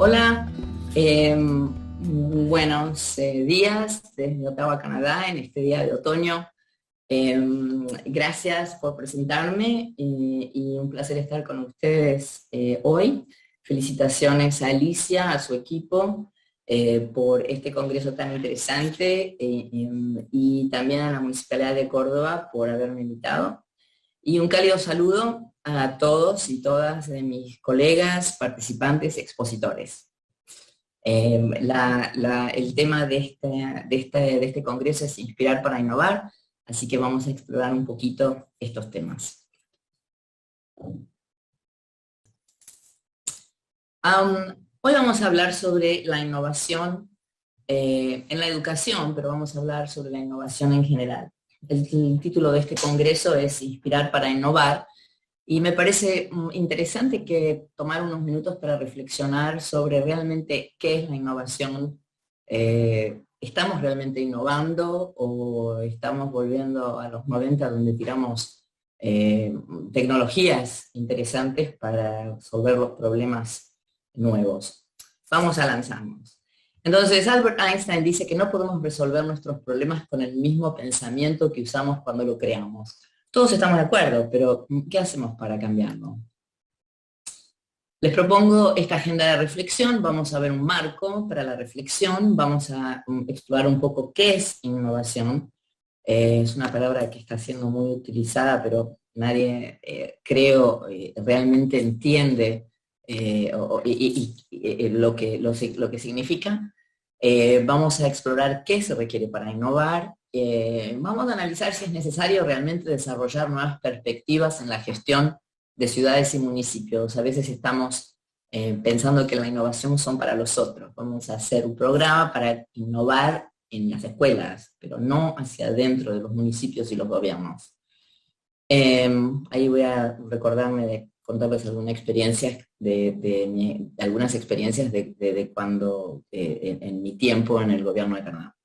Hola, buenos días desde Ottawa, Canadá, en este día de otoño. Gracias por presentarme y un placer estar con ustedes hoy. Felicitaciones a Alicia, a su equipo, por este congreso tan interesante y también a la Municipalidad de Córdoba por haberme invitado. Y un cálido saludo a todos y todas de mis colegas, participantes, expositores. El tema de este congreso es Inspirar para Innovar, así que vamos a explorar un poquito estos temas. Hoy vamos a hablar sobre la innovación en la educación, pero vamos a hablar sobre la innovación en general. El título de este congreso es Inspirar para Innovar, y me parece interesante que tomar unos minutos para reflexionar sobre realmente qué es la innovación. ¿Estamos realmente innovando o estamos volviendo a los 90 donde tiramos tecnologías interesantes para resolver los problemas nuevos? Vamos a lanzarnos. Entonces, Albert Einstein dice que no podemos resolver nuestros problemas con el mismo pensamiento que usamos cuando lo creamos. Todos estamos de acuerdo, pero ¿qué hacemos para cambiarlo? Les propongo esta agenda de reflexión. Vamos a ver un marco para la reflexión, vamos a explorar un poco qué es innovación. Es una palabra que está siendo muy utilizada, pero nadie, creo, realmente entiende lo que significa. Vamos a explorar qué se requiere para innovar. Vamos a analizar si es necesario realmente desarrollar nuevas perspectivas en la gestión de ciudades y municipios. A veces estamos pensando que la innovación son para los otros. Vamos a hacer un programa para innovar en las escuelas, pero no hacia adentro de los municipios y los gobiernos. Ahí voy a recordarme de contarles algunas experiencias algunas experiencias de cuando, en mi tiempo en el gobierno de Canadá.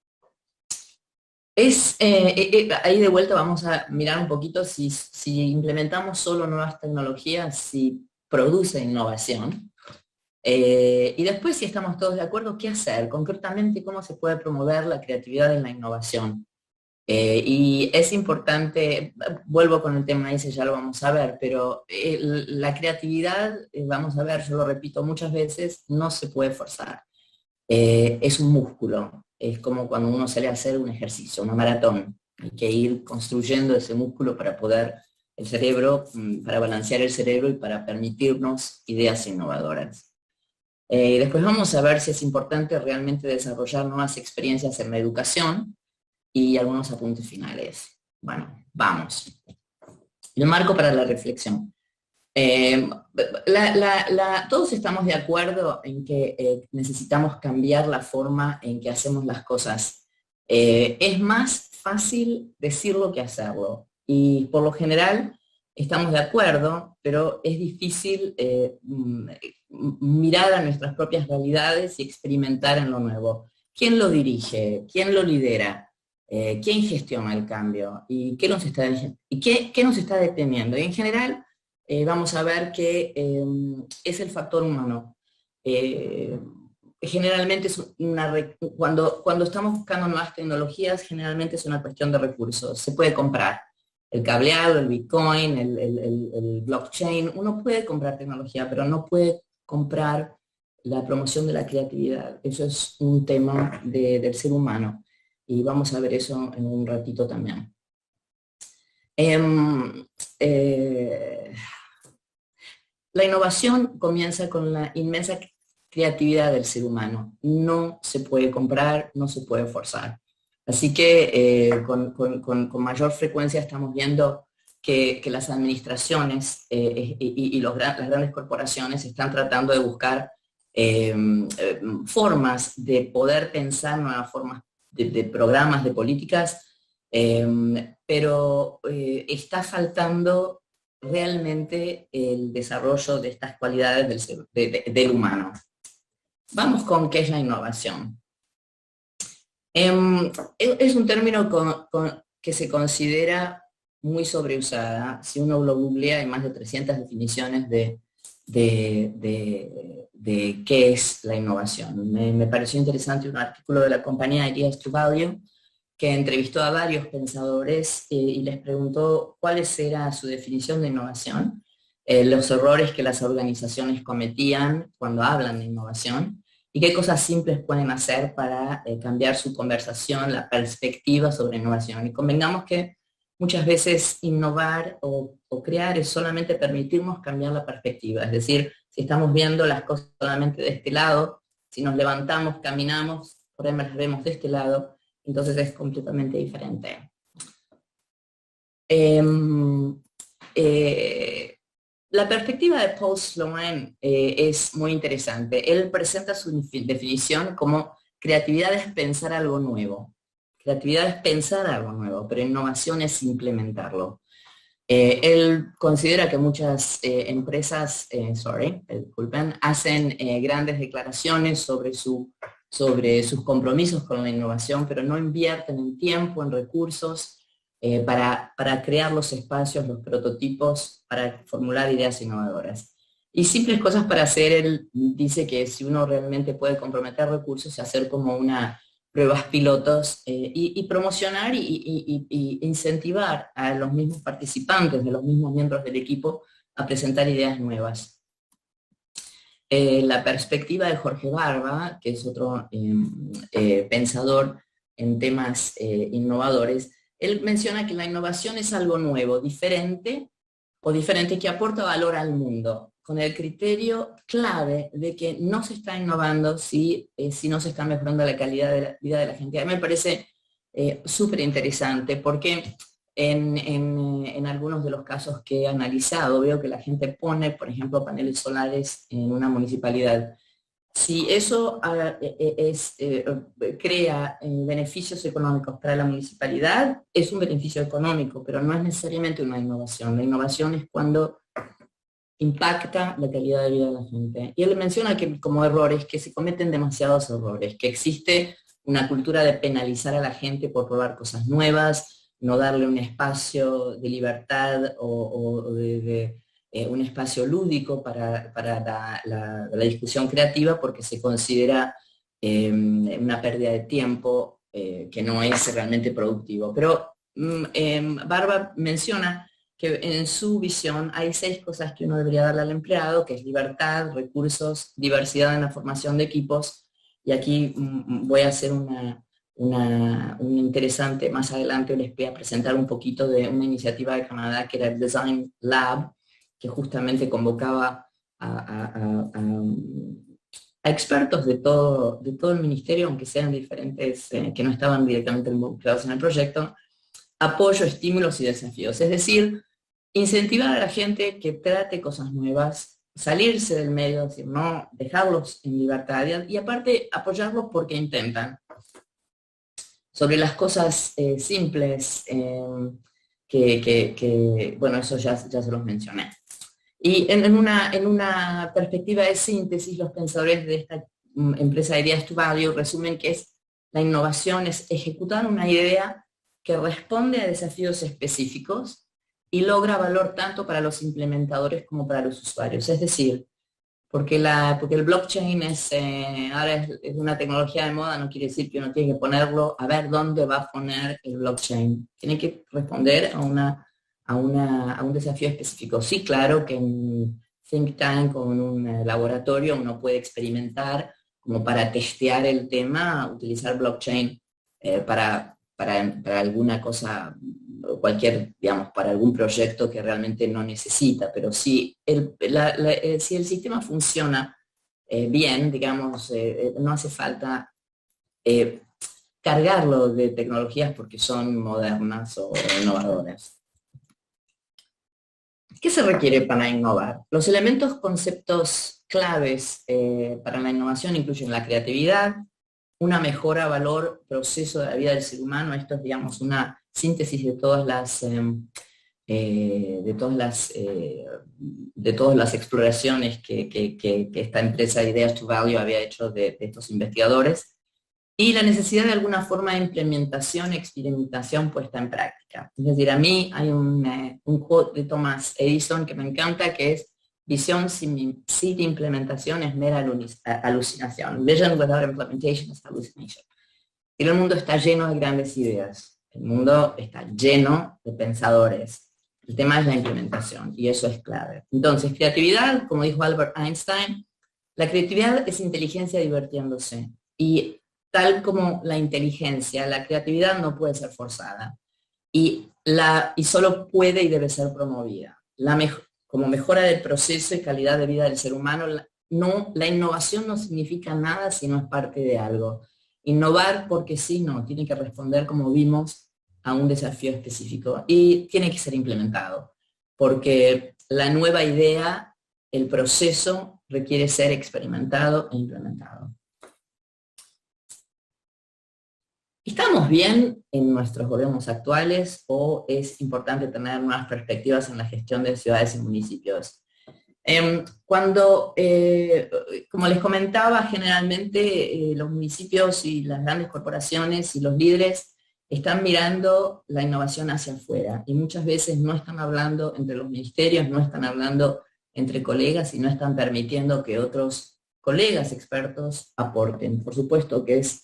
Ahí de vuelta vamos a mirar un poquito si implementamos solo nuevas tecnologías, si produce innovación. Y después, si estamos todos de acuerdo, ¿qué hacer? Concretamente, ¿cómo se puede promover la creatividad en la innovación? Y es importante, vuelvo con el tema ese, ya lo vamos a ver, pero la creatividad, vamos a ver, yo lo repito muchas veces, no se puede forzar. Es un músculo, es como cuando uno sale a hacer un ejercicio, una maratón. Hay que ir construyendo ese músculo para poder, el cerebro, para balancear el cerebro y para permitirnos ideas innovadoras. Después vamos a ver si es importante realmente desarrollar nuevas experiencias en la educación y algunos apuntes finales. Bueno, vamos. El marco para la reflexión. Todos estamos de acuerdo en que necesitamos cambiar la forma en que hacemos las cosas. Es más fácil decirlo que hacerlo. Y por lo general estamos de acuerdo, pero es difícil mirar a nuestras propias realidades y experimentar en lo nuevo. ¿Quién lo dirige? ¿Quién lo lidera? ¿Quién gestiona el cambio? ¿Y qué nos está deteniendo? Y en general, vamos a ver que es el factor humano. Generalmente cuando estamos buscando nuevas tecnologías, generalmente es una cuestión de recursos. Se puede comprar el cableado, el Bitcoin, el blockchain. Uno puede comprar tecnología, pero no puede comprar la promoción de la creatividad. Eso es un tema del ser humano. Y vamos a ver eso en un ratito también. La innovación comienza con la inmensa creatividad del ser humano. No se puede comprar, no se puede forzar. Así que con mayor frecuencia estamos viendo que las administraciones y las grandes corporaciones están tratando de buscar formas de poder pensar nuevas formas de programas, de políticas, pero está faltando realmente el desarrollo de estas cualidades del humano. Vamos con qué es la innovación. Es un término que se considera muy sobreusada. Si uno lo googlea, hay más de 300 definiciones de de qué es la innovación. Me pareció interesante un artículo de la compañía Ideas to Value que entrevistó a varios pensadores y les preguntó cuál era su definición de innovación, los errores que las organizaciones cometían cuando hablan de innovación y qué cosas simples pueden hacer para cambiar su conversación, la perspectiva sobre innovación. Y convengamos que muchas veces innovar o crear es solamente permitirnos cambiar la perspectiva, es decir, si estamos viendo las cosas solamente de este lado, si nos levantamos, caminamos, por ahí las vemos de este lado, entonces es completamente diferente. La perspectiva de Paul Sloan es muy interesante. Él presenta su definición como creatividad es pensar algo nuevo. Creatividad es pensar algo nuevo, pero innovación es implementarlo. Él considera que muchas empresas, disculpen, hacen grandes declaraciones sobre sus compromisos con la innovación, pero no invierten en tiempo, en recursos, para crear los espacios, los prototipos, para formular ideas innovadoras. Y simples cosas para hacer, él dice que si uno realmente puede comprometer recursos y hacer como pruebas pilotos y promocionar y incentivar a los mismos participantes, de los mismos miembros del equipo, a presentar ideas nuevas. La perspectiva de Jorge Barba, que es otro pensador en temas innovadores, él menciona que la innovación es algo nuevo, diferente que aporta valor al mundo, con el criterio clave de que no se está innovando si no se está mejorando la calidad de la vida de la gente. A mí me parece súper interesante porque en algunos de los casos que he analizado veo que la gente pone, por ejemplo, paneles solares en una municipalidad. Si eso crea beneficios económicos para la municipalidad, es un beneficio económico, pero no es necesariamente una innovación. La innovación es cuando impacta la calidad de vida de la gente. Y él menciona que como errores, que se cometen demasiados errores, que existe una cultura de penalizar a la gente por probar cosas nuevas, no darle un espacio de libertad o de un espacio lúdico para la discusión creativa porque se considera una pérdida de tiempo que no es realmente productivo. Pero Barba menciona que en su visión hay 6 cosas que uno debería darle al empleado, que es libertad, recursos, diversidad en la formación de equipos, y aquí voy a hacer un interesante, más adelante les voy a presentar un poquito de una iniciativa de Canadá que era el Design Lab, que justamente convocaba a expertos de todo el ministerio, aunque sean diferentes, que no estaban directamente involucrados en el proyecto, apoyo, estímulos y desafíos. Es decir, incentivar a la gente que trate cosas nuevas, salirse del medio, es decir, no dejarlos en libertad y aparte apoyarlos porque intentan. Sobre las cosas simples, bueno, eso ya se los mencioné. Y en una perspectiva de síntesis, los pensadores de esta empresa de Ideas to Value resumen que la innovación es ejecutar una idea que responde a desafíos específicos y logra valor tanto para los implementadores como para los usuarios. Es decir, porque el blockchain ahora es una tecnología de moda, no quiere decir que uno tiene que ponerlo a ver dónde va a poner el blockchain. Tiene que responder a un desafío específico. Sí, claro que en un think tank o en un laboratorio uno puede experimentar como para testear el tema, utilizar blockchain para alguna cosa, digamos, para algún proyecto que realmente no necesita, pero si el sistema funciona bien, digamos, no hace falta cargarlo de tecnologías porque son modernas o innovadoras. ¿Qué se requiere para innovar? Los conceptos claves para la innovación incluyen la creatividad, una mejora, valor, proceso de la vida del ser humano. Esto es, digamos, una síntesis de todas las exploraciones que esta empresa Ideas to Value había hecho de estos investigadores. Y la necesidad de alguna forma de implementación, experimentación puesta en práctica. Es decir, a mí hay un quote de Thomas Edison que me encanta, que es: Visión sin implementación es mera alucinación. Vision without implementation is hallucination. Y el mundo está lleno de grandes ideas. El mundo está lleno de pensadores. El tema es la implementación, y eso es clave. Entonces, creatividad, como dijo Albert Einstein, la creatividad es inteligencia divirtiéndose. Y tal como la inteligencia, la creatividad no puede ser forzada. Y solo puede y debe ser promovida. Como mejora del proceso y calidad de vida del ser humano, la innovación no significa nada si no es parte de algo. Innovar porque sí, no, tiene que responder, como vimos, a un desafío específico y tiene que ser implementado, porque la nueva idea, el proceso, requiere ser experimentado e implementado. ¿Estamos bien en nuestros gobiernos actuales o es importante tener nuevas perspectivas en la gestión de ciudades y municipios? Como les comentaba, generalmente los municipios y las grandes corporaciones y los líderes están mirando la innovación hacia afuera y muchas veces no están hablando entre los ministerios, no están hablando entre colegas y no están permitiendo que otros colegas expertos aporten. Por supuesto que es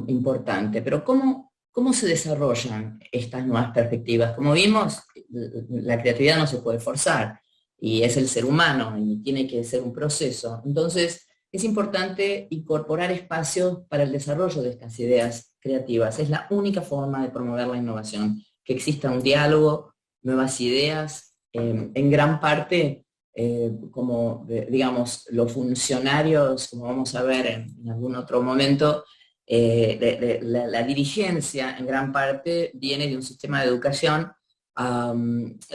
importante, pero ¿cómo se desarrollan estas nuevas perspectivas? Como vimos, la creatividad no se puede forzar, y es el ser humano, y tiene que ser un proceso. Entonces, es importante incorporar espacios para el desarrollo de estas ideas creativas. Es la única forma de promover la innovación, que exista un diálogo, nuevas ideas, en gran parte, digamos, los funcionarios, como vamos a ver en algún otro momento, la dirigencia en gran parte viene de un sistema de educación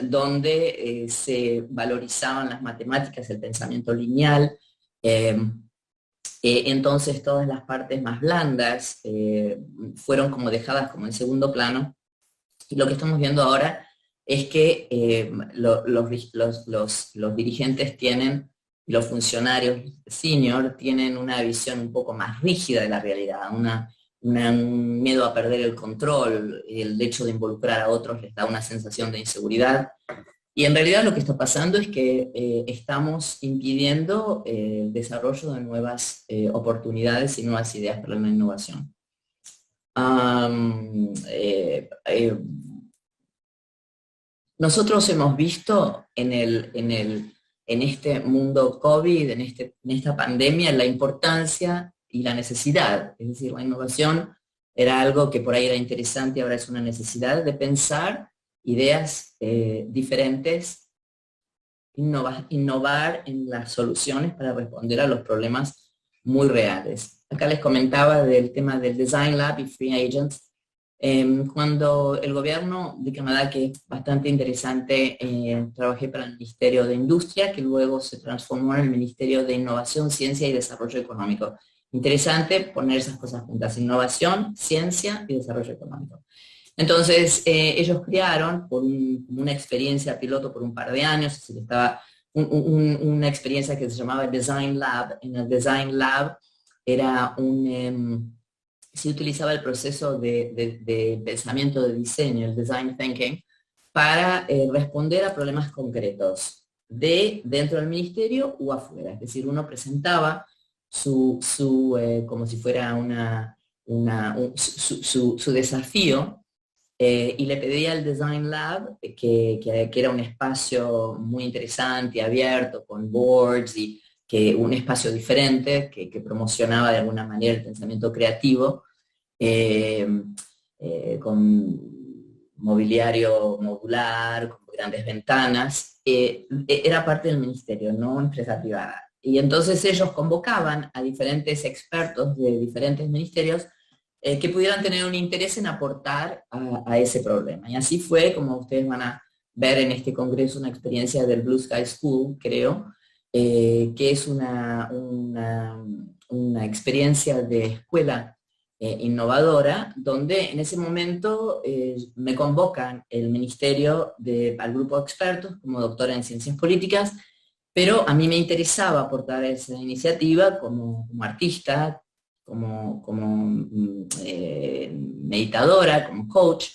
donde se valorizaban las matemáticas, el pensamiento lineal, entonces todas las partes más blandas fueron como dejadas como en segundo plano, y lo que estamos viendo ahora es que los dirigentes tienen, los funcionarios senior tienen una visión un poco más rígida de la realidad, un miedo a perder el control, el hecho de involucrar a otros les da una sensación de inseguridad. Y en realidad lo que está pasando es que estamos impidiendo el desarrollo de nuevas oportunidades y nuevas ideas para la innovación. Nosotros hemos visto en este mundo COVID, en esta pandemia, la importancia y la necesidad. Es decir, la innovación era algo que por ahí era interesante y ahora es una necesidad de pensar ideas diferentes, innovar en las soluciones para responder a los problemas muy reales. Acá les comentaba del tema del Design Lab y Free Agents. Cuando el gobierno de Canadá, que es bastante interesante, trabajé para el Ministerio de Industria, que luego se transformó en el Ministerio de Innovación, Ciencia y Desarrollo Económico. Interesante poner esas cosas juntas, innovación, ciencia y desarrollo económico. Entonces, ellos crearon, por una experiencia piloto por un par de años, así que estaba una experiencia que se llamaba Design Lab. En el Design Lab era se utilizaba el proceso de pensamiento de diseño, el design thinking, para responder a problemas concretos dentro del ministerio o afuera. Es decir, uno presentaba como si fuera su desafío, y le pedía al Design Lab, que era un espacio muy interesante, abierto, con boards y un espacio diferente que promocionaba de alguna manera el pensamiento creativo, con mobiliario modular, con grandes ventanas. Era parte del ministerio, no empresa privada. Y entonces ellos convocaban a diferentes expertos de diferentes ministerios que pudieran tener un interés en aportar a ese problema. Y así fue, como ustedes van a ver en este congreso, una experiencia del Blue Sky School, creo, que es una experiencia de escuela innovadora, donde en ese momento me convocan el ministerio al grupo de expertos como doctora en ciencias políticas, pero a mí me interesaba aportar esa iniciativa como artista, como meditadora, como coach,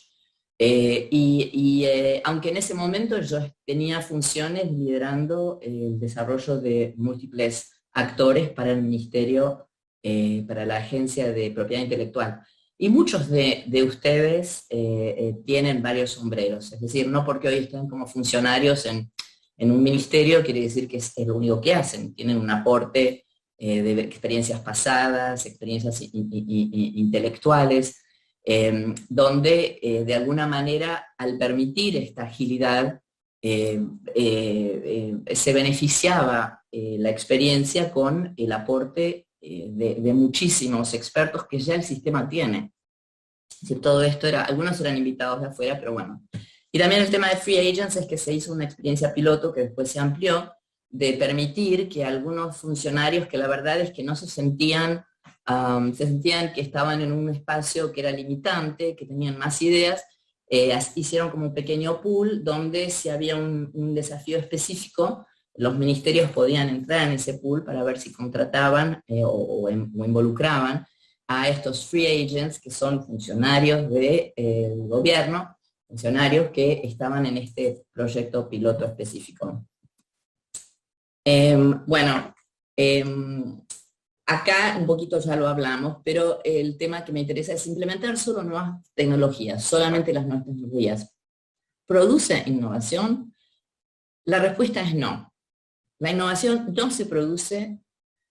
Aunque en ese momento yo tenía funciones liderando el desarrollo de múltiples actores para el Ministerio, para la Agencia de Propiedad Intelectual. Y muchos de ustedes tienen varios sombreros, es decir, no porque hoy estén como funcionarios en un ministerio quiere decir que es lo único que hacen, tienen un aporte de experiencias pasadas, experiencias intelectuales, donde de alguna manera al permitir esta agilidad se beneficiaba la experiencia con el aporte de muchísimos expertos que ya el sistema tiene. Si todo esto era, algunos eran invitados de afuera, pero bueno. Y también el tema de free agents es que se hizo una experiencia piloto que después se amplió, de permitir que algunos funcionarios que la verdad es que no se sentían que estaban en un espacio que era limitante, que tenían más ideas, hicieron como un pequeño pool donde si había un desafío específico, los ministerios podían entrar en ese pool para ver si contrataban o involucraban a estos free agents, que son funcionarios del gobierno, funcionarios que estaban en este proyecto piloto específico. Bueno, acá un poquito ya lo hablamos, pero el tema que me interesa es implementar solo nuevas tecnologías, solamente las nuevas tecnologías. ¿Produce innovación? La respuesta es no. La innovación no se produce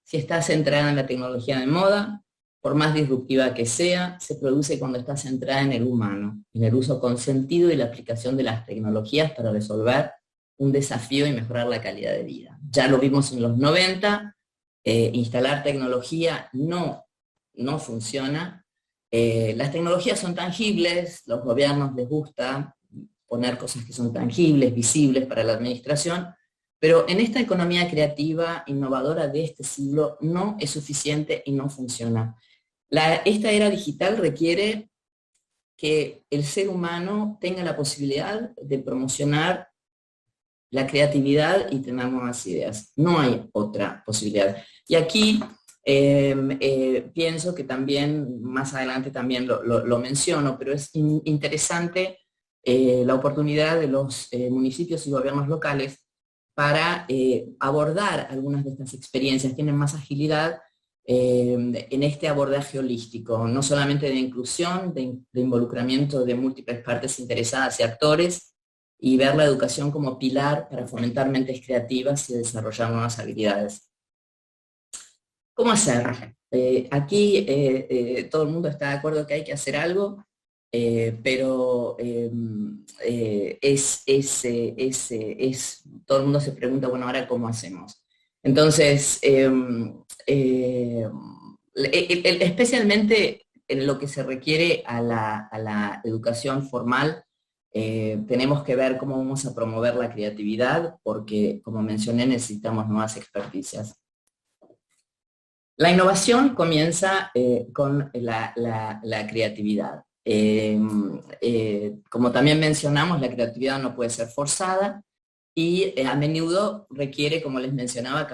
si está centrada en la tecnología de moda, por más disruptiva que sea, se produce cuando está centrada en el humano, en el uso consentido y la aplicación de las tecnologías para resolver un desafío y mejorar la calidad de vida. Ya lo vimos en los 90, instalar tecnología no funciona. Las tecnologías son tangibles, los gobiernos les gusta poner cosas que son tangibles, visibles para la administración, pero en esta economía creativa, innovadora de este siglo, no es suficiente y no funciona. Esta era digital requiere que el ser humano tenga la posibilidad de promocionar la creatividad y tener nuevas ideas. No hay otra posibilidad. Y aquí pienso que también, más adelante también lo menciono, pero es interesante la oportunidad de los municipios y gobiernos locales para abordar algunas de estas experiencias, tienen más agilidad en este abordaje holístico, no solamente de inclusión, de involucramiento de múltiples partes interesadas y actores, y ver la educación como pilar para fomentar mentes creativas y desarrollar nuevas habilidades. ¿Cómo hacer? Aquí todo el mundo está de acuerdo que hay que hacer algo, pero todo el mundo se pregunta, bueno, ahora ¿cómo hacemos? Entonces, especialmente en lo que se requiere a la educación formal, tenemos que ver cómo vamos a promover la creatividad, porque, como mencioné, necesitamos nuevas experticias. La innovación comienza con la creatividad. Como también mencionamos, la creatividad no puede ser forzada y a menudo requiere, como les mencionaba,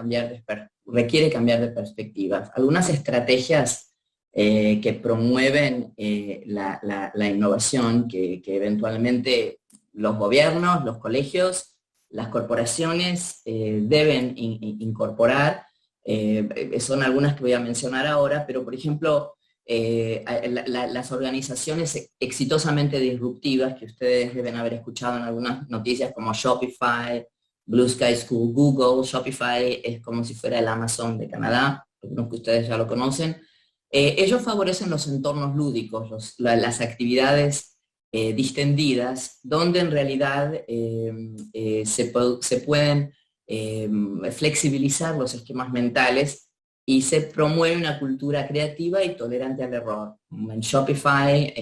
requiere cambiar de perspectivas. Algunas estrategias que promueven la innovación, que eventualmente los gobiernos, los colegios, las corporaciones deben incorporar, son algunas que voy a mencionar ahora, pero por ejemplo, las organizaciones exitosamente disruptivas que ustedes deben haber escuchado en algunas noticias como Shopify, Blue Sky School, Google. Shopify es como si fuera el Amazon de Canadá, algunos que ustedes ya lo conocen. Ellos favorecen los entornos lúdicos, las actividades distendidas, donde en realidad se pueden flexibilizar los esquemas mentales y se promueve una cultura creativa y tolerante al error. En Shopify,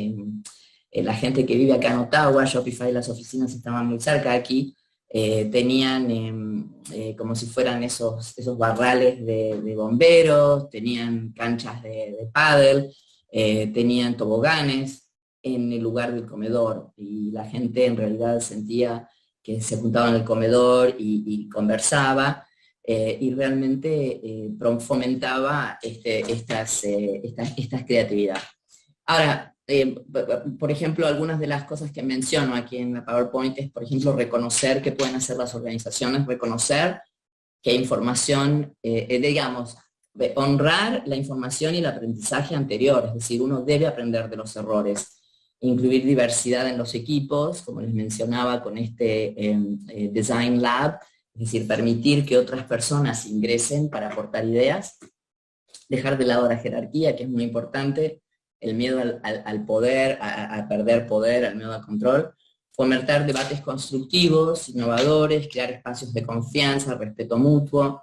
la gente que vive acá en Ottawa, Shopify, las oficinas estaban muy cerca de aquí, tenían como si fueran esos barrales de bomberos, tenían canchas de pádel, tenían toboganes en el lugar del comedor, y la gente en realidad sentía que se juntaba en el comedor y conversaba, y realmente fomentaba esta creatividad. Ahora, por ejemplo, algunas de las cosas que menciono aquí en la PowerPoint es, por ejemplo, reconocer qué pueden hacer las organizaciones, reconocer que información, digamos, honrar la información y el aprendizaje anterior, es decir, uno debe aprender de los errores, incluir diversidad en los equipos, como les mencionaba con este Design Lab, es decir, permitir que otras personas ingresen para aportar ideas, dejar de lado la jerarquía, que es muy importante, el miedo al poder, a perder poder, al miedo al control, fomentar debates constructivos, innovadores, crear espacios de confianza, respeto mutuo,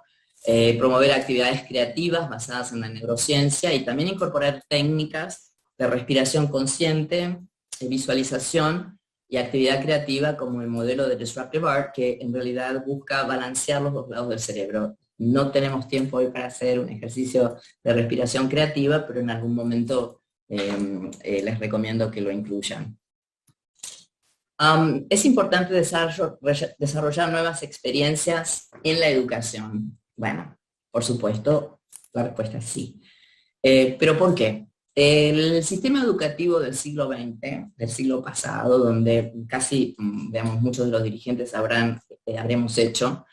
promover actividades creativas basadas en la neurociencia y también incorporar técnicas de respiración consciente, visualización y actividad creativa como el modelo de Disruptive Art, que en realidad busca balancear los dos lados del cerebro. No tenemos tiempo hoy para hacer un ejercicio de respiración creativa, pero en algún momento les recomiendo que lo incluyan. Es importante desarrollar nuevas experiencias en la educación. Bueno, por supuesto, la respuesta es sí. ¿Pero por qué? El sistema educativo del siglo XX, del siglo pasado, donde casi, digamos, muchos de los dirigentes habremos hecho,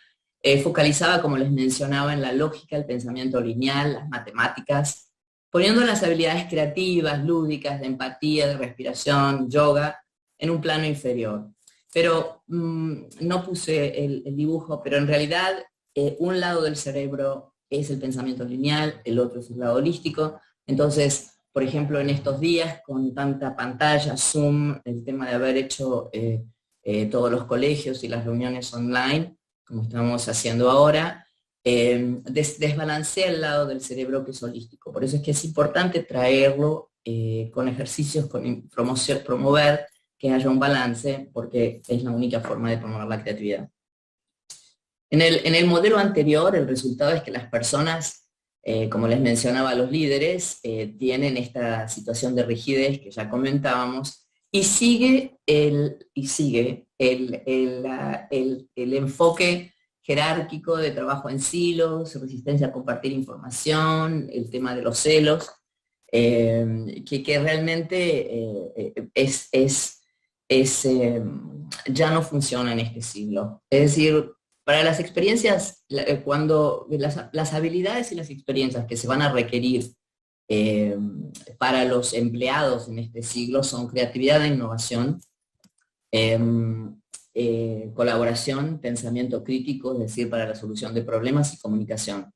focalizaba, como les mencionaba, en la lógica, el pensamiento lineal, las matemáticas, poniendo las habilidades creativas, lúdicas, de empatía, de respiración, yoga, en un plano inferior. Pero no puse el dibujo, pero en realidad un lado del cerebro es el pensamiento lineal, el otro es el lado holístico. Entonces, por ejemplo, en estos días, con tanta pantalla, Zoom, el tema de haber hecho todos los colegios y las reuniones online, como estamos haciendo ahora, desbalancea el lado del cerebro que es holístico. Por eso es que es importante traerlo con ejercicios, con promover que haya un balance, porque es la única forma de promover la creatividad. En el modelo anterior, el resultado es que las personas, como les mencionaba, los líderes, tienen esta situación de rigidez que ya comentábamos, y sigue el enfoque jerárquico de trabajo en silos, resistencia a compartir información, el tema de los celos, que realmente ya no funciona en este siglo. Es decir, para las experiencias, cuando las habilidades y las experiencias que se van a requerir para los empleados en este siglo son creatividad e innovación, colaboración, pensamiento crítico, es decir, para la solución de problemas y comunicación.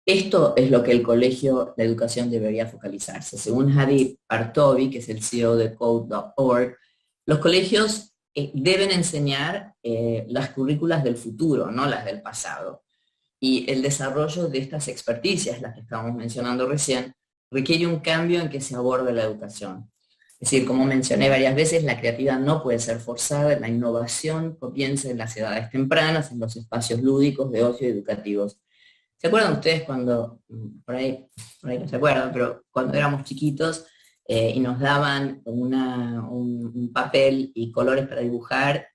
Esto es lo que el colegio de educación debería focalizarse. Según Hadi Partovi, que es el CEO de Code.org, los colegios deben enseñar las currículas del futuro, no las del pasado. Y el desarrollo de estas experticias, las que estábamos mencionando recién, requiere un cambio en que se aborde la educación. Es decir, como mencioné varias veces, la creatividad no puede ser forzada, la innovación comienza en las edades tempranas, en los espacios lúdicos de ocio educativos. ¿Se acuerdan ustedes cuando, por ahí no se acuerdan, pero cuando éramos chiquitos y nos daban un papel y colores para dibujar,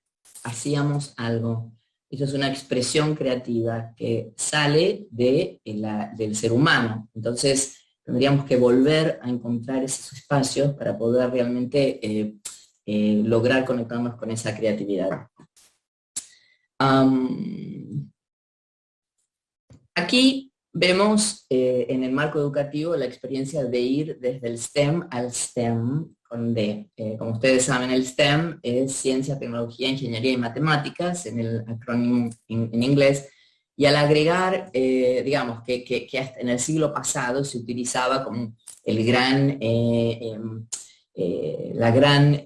hacíamos algo? Eso es una expresión creativa que sale del ser humano. Entonces, tendríamos que volver a encontrar esos espacios para poder realmente lograr conectarnos con esa creatividad. Aquí vemos en el marco educativo la experiencia de ir desde el STEM al STEM con D. Como ustedes saben, el STEM es ciencia, tecnología, ingeniería y matemáticas, en el acrónimo en inglés, y al agregar, digamos, que hasta en el siglo pasado se utilizaba como la gran,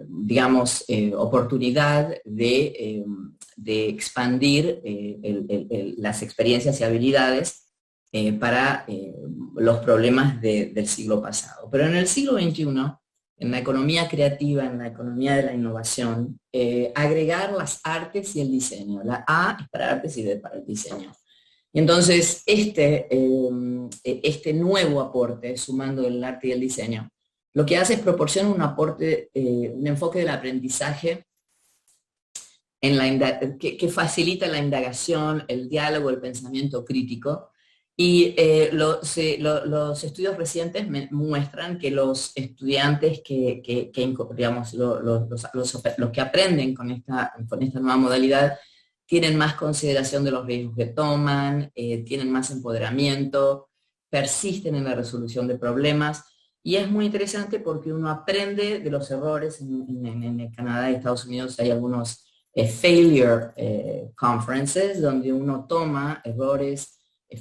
digamos, oportunidad de expandir las experiencias y habilidades para los problemas del siglo pasado. Pero en el siglo XXI, en la economía creativa, en la economía de la innovación, agregar las artes y el diseño. La A es para artes y D para el diseño. Y entonces este nuevo aporte, sumando el arte y el diseño, lo que hace es proporcionar un aporte, un enfoque del aprendizaje que facilita la indagación, el diálogo, el pensamiento crítico, Y los estudios recientes muestran que los estudiantes digamos, los que aprenden con esta nueva modalidad tienen más consideración de los riesgos que toman, tienen más empoderamiento, persisten en la resolución de problemas, y es muy interesante porque uno aprende de los errores. En el Canadá y Estados Unidos hay algunos failure conferences donde uno toma errores,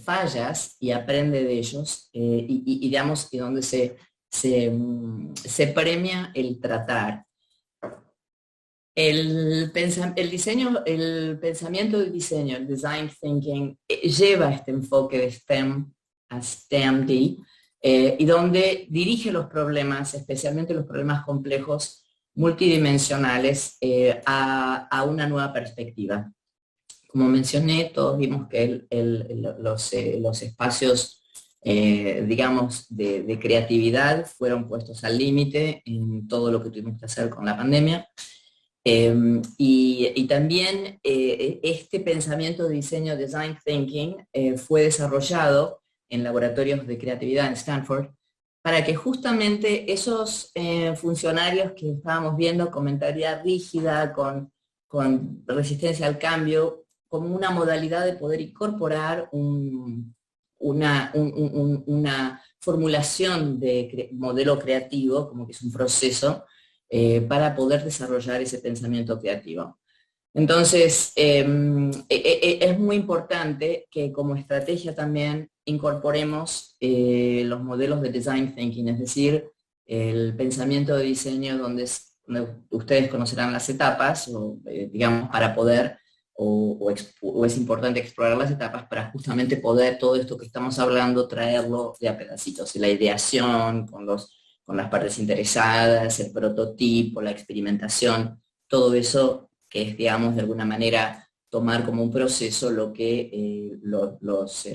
fallas, y aprende de ellos, digamos, y donde se premia el tratar. El pensamiento del diseño, el design thinking, lleva este enfoque de STEM a STEMD, y donde dirige los problemas, especialmente los problemas complejos, multidimensionales, a una nueva perspectiva. Como mencioné, todos vimos que los espacios, digamos, de creatividad fueron puestos al límite en todo lo que tuvimos que hacer con la pandemia. Y también este pensamiento de diseño, design thinking, fue desarrollado en laboratorios de creatividad en Stanford, para que justamente esos funcionarios que estábamos viendo con mentalidad rígida, con resistencia al cambio, como una modalidad de poder incorporar una formulación de modelo creativo, como que es un proceso, para poder desarrollar ese pensamiento creativo. Entonces, es muy importante que como estrategia también incorporemos los modelos de design thinking, es decir, el pensamiento de diseño donde ustedes conocerán las etapas, digamos, para poder, o es importante explorar las etapas para justamente poder todo esto que estamos hablando, traerlo de a pedacitos, la ideación, con las partes interesadas, el prototipo, la experimentación, todo eso que es, digamos, de alguna manera tomar como un proceso lo que los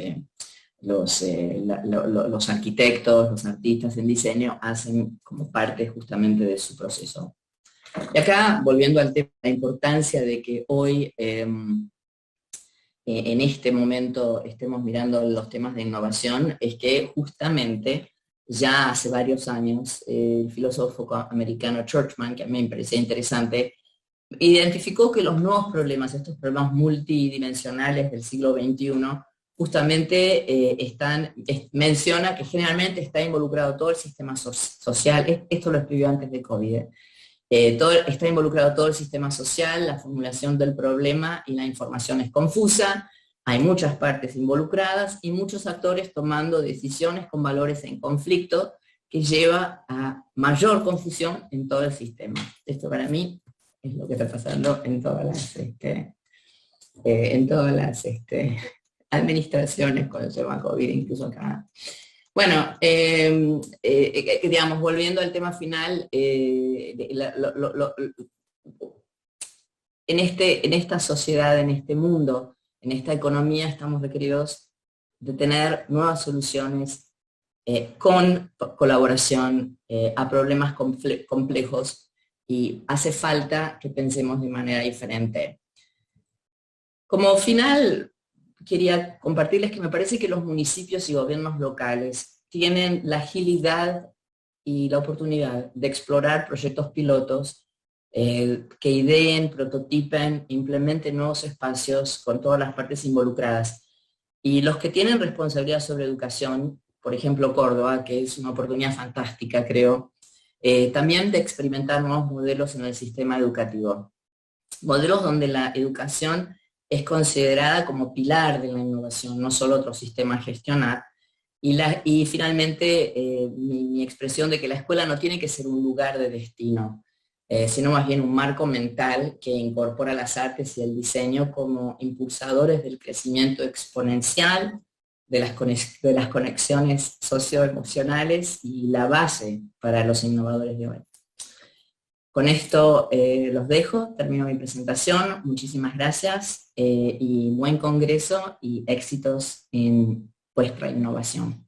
arquitectos, los artistas en diseño hacen como parte justamente de su proceso. Y acá, volviendo al tema, la importancia de que hoy, en este momento, estemos mirando los temas de innovación, es que justamente ya hace varios años el filósofo americano Churchman, que a mí me parecía interesante, identificó que los nuevos problemas, estos problemas multidimensionales del siglo XXI, justamente menciona que generalmente está involucrado todo el sistema social. Esto lo escribió antes de COVID. Está involucrado todo el sistema social, la formulación del problema y la información es confusa, hay muchas partes involucradas y muchos actores tomando decisiones con valores en conflicto, que lleva a mayor confusión en todo el sistema. Esto para mí es lo que está pasando en todas las administraciones con el tema COVID, incluso acá. Bueno, digamos, volviendo al tema final, en esta sociedad, en este mundo, en esta economía, estamos requeridos de tener nuevas soluciones con colaboración a problemas complejos, y hace falta que pensemos de manera diferente. Como final, quería compartirles que me parece que los municipios y gobiernos locales tienen la agilidad y la oportunidad de explorar proyectos pilotos que ideen, prototipen, implementen nuevos espacios con todas las partes involucradas. Y los que tienen responsabilidad sobre educación, por ejemplo Córdoba, que es una oportunidad fantástica, creo, también de experimentar nuevos modelos en el sistema educativo. Modelos donde la educación es considerada como pilar de la innovación, no solo otro sistema a gestionar. Y finalmente, mi expresión de que la escuela no tiene que ser un lugar de destino, sino más bien un marco mental que incorpora las artes y el diseño como impulsadores del crecimiento exponencial, de las conexiones socioemocionales y la base para los innovadores de hoy. Con esto los dejo, termino mi presentación. Muchísimas gracias y buen congreso y éxitos en vuestra innovación.